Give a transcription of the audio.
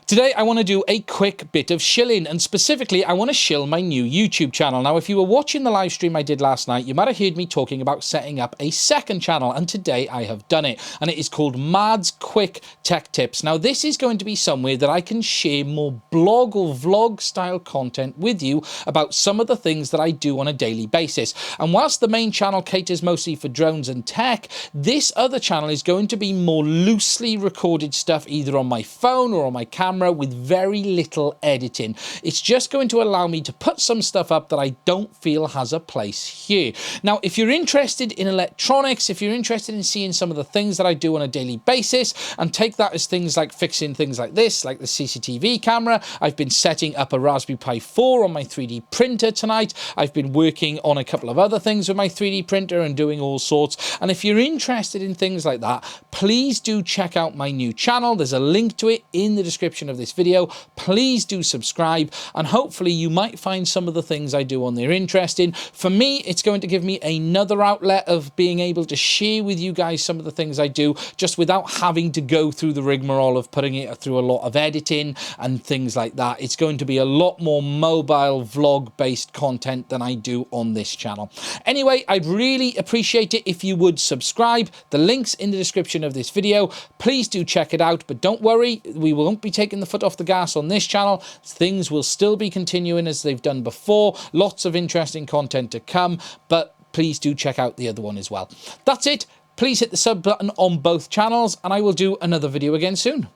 Today I want to do a quick bit of shilling, and specifically I want to shill my new YouTube channel. Now if you were watching the live stream I did last night, you might have heard me talking about setting up a second channel, and today I have done it, and it is called Mads Quick Tech Tips. Now this is going to be somewhere that I can share more blog or vlog style content with you about some of the things that I do on a daily basis. And whilst the main channel caters mostly for drones and tech, this other channel is going to be more loosely recorded stuff either on my phone or on my camera with very little editing. It's just going to allow me to put some stuff up that I don't feel has a place here. Now, if you're interested in electronics, if you're interested in seeing some of the things that I do on a daily basis, and take that as things like fixing things like this, like the CCTV camera, I've been setting up a Raspberry Pi 4 on my 3D printer tonight. I've been working on a couple of other things with my 3D printer and doing all sorts. And if you're interested in things like that, please do check out my new channel. There's a link to it in the description of this video. Please do subscribe, and hopefully you might find some of the things I do on there interesting. For me, it's going to give me another outlet of being able to share with you guys some of the things I do just without having to go through the rigmarole of putting it through a lot of editing and things like that. It's going to be a lot more mobile vlog based content than I do on this channel. Anyway, I'd really appreciate it if you would subscribe. The link's in the description of this video. Please do check it out, but don't worry, we won't be taking the foot off the gas on this channel. Things will still be continuing as they've done before. Lots of interesting content to come, but please do check out the other one as well. That's it. Please hit the sub button on both channels, and I will do another video again soon.